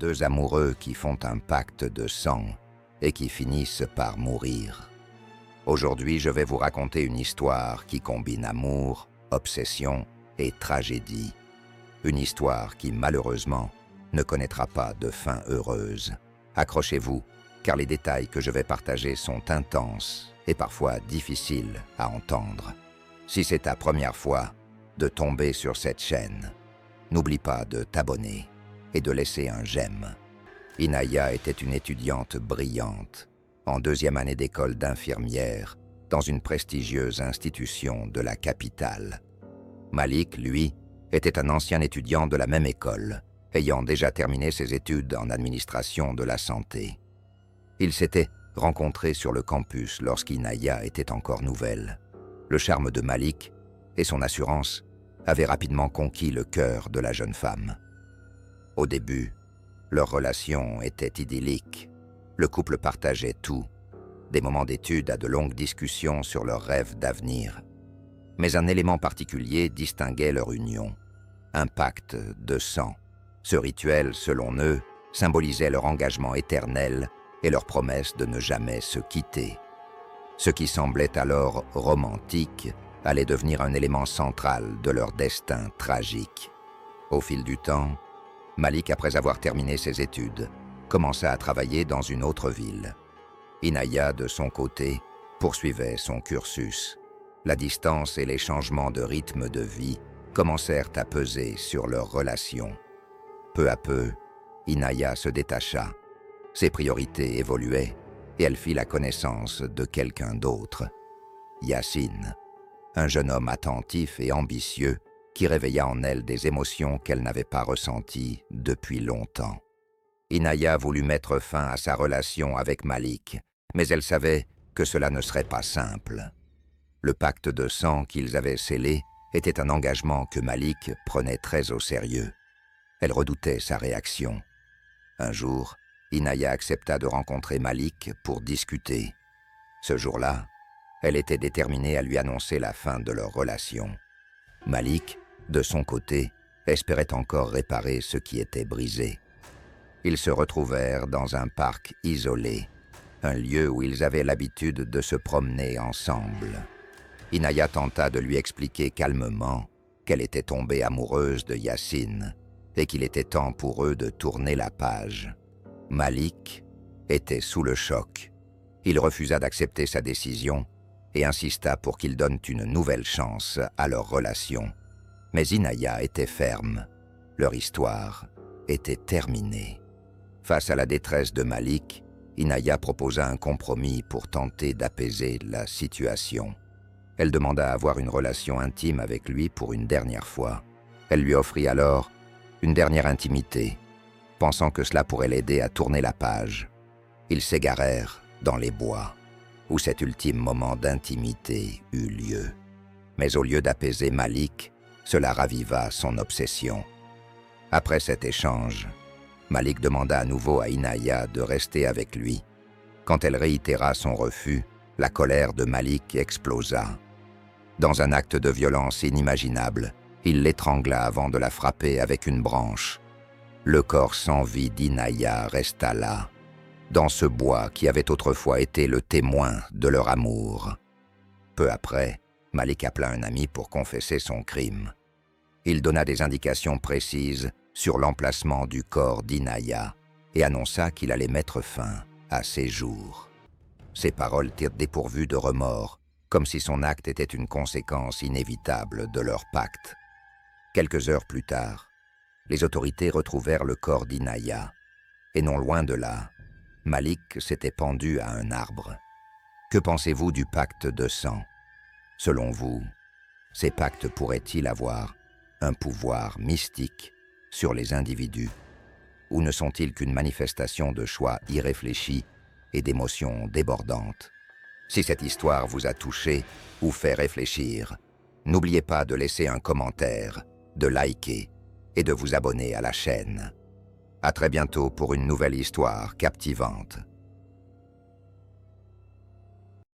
deux amoureux qui font un pacte de sang et qui finissent par mourir. Aujourd'hui, je vais vous raconter une histoire qui combine amour, obsession et tragédie. Une histoire qui, malheureusement, ne connaîtra pas de fin heureuse. Accrochez-vous, car les détails que je vais partager sont intenses et parfois difficiles à entendre. Si c'est ta première fois de tomber sur cette chaîne, n'oublie pas de t'abonner et de laisser un j'aime. Inaya était une étudiante brillante, en deuxième année d'école d'infirmière, dans une prestigieuse institution de la capitale. Malik, lui, était un ancien étudiant de la même école, ayant déjà terminé ses études en administration de la santé. Ils s'étaient rencontrés sur le campus lorsqu'Inaya était encore nouvelle. Le charme de Malik et son assurance avaient rapidement conquis le cœur de la jeune femme. Au début, leur relation était idyllique. Le couple partageait tout, des moments d'études à de longues discussions sur leurs rêves d'avenir. Mais un élément particulier distinguait leur union, un pacte de sang. Ce rituel, selon eux, symbolisait leur engagement éternel et leur promesse de ne jamais se quitter. Ce qui semblait alors romantique allait devenir un élément central de leur destin tragique. Au fil du temps, Malik, après avoir terminé ses études, commença à travailler dans une autre ville. Inaya, de son côté, poursuivait son cursus. La distance et les changements de rythme de vie commencèrent à peser sur leur relation. Peu à peu, Inaya se détacha. Ses priorités évoluaient et elle fit la connaissance de quelqu'un d'autre, Yassine, un jeune homme attentif et ambitieux qui réveilla en elle des émotions qu'elle n'avait pas ressenties depuis longtemps. Inaya voulut mettre fin à sa relation avec Malik, mais elle savait que cela ne serait pas simple. Le pacte de sang qu'ils avaient scellé était un engagement que Malik prenait très au sérieux. Elle redoutait sa réaction. Un jour, Inaya accepta de rencontrer Malik pour discuter. Ce jour-là, elle était déterminée à lui annoncer la fin de leur relation. Malik, de son côté, espérait encore réparer ce qui était brisé. Ils se retrouvèrent dans un parc isolé, un lieu où ils avaient l'habitude de se promener ensemble. Inaya tenta de lui expliquer calmement qu'elle était tombée amoureuse de Yassine et qu'il était temps pour eux de tourner la page. Malik était sous le choc. Il refusa d'accepter sa décision et insista pour qu'ils donnent une nouvelle chance à leur relation. Mais Inaya était ferme. Leur histoire était terminée. Face à la détresse de Malik, Inaya proposa un compromis pour tenter d'apaiser la situation. Elle demanda à avoir une relation intime avec lui pour une dernière fois. Elle lui offrit alors une dernière intimité, pensant que cela pourrait l'aider à tourner la page. Ils s'égarèrent dans les bois, où cet ultime moment d'intimité eut lieu. Mais au lieu d'apaiser Malik, cela raviva son obsession. Après cet échange, Malik demanda à nouveau à Inaya de rester avec lui. Quand elle réitéra son refus, la colère de Malik explosa. Dans un acte de violence inimaginable, il l'étrangla avant de la frapper avec une branche. Le corps sans vie d'Inaya resta là, dans ce bois qui avait autrefois été le témoin de leur amour. Peu après, Malik appela un ami pour confesser son crime. Il donna des indications précises sur l'emplacement du corps d'Inaya et annonça qu'il allait mettre fin à ses jours. Ses paroles tirent dépourvues de remords, comme si son acte était une conséquence inévitable de leur pacte. Quelques heures plus tard, les autorités retrouvèrent le corps d'Inaya, et non loin de là, Malik s'était pendu à un arbre. Que pensez-vous du pacte de sang? Selon vous, ces pactes pourraient-ils avoir un pouvoir mystique sur les individus, ou ne sont-ils qu'une manifestation de choix irréfléchis et d'émotions débordantes? Si cette histoire vous a touché ou fait réfléchir, n'oubliez pas de laisser un commentaire, de liker et de vous abonner à la chaîne. À très bientôt pour une nouvelle histoire captivante.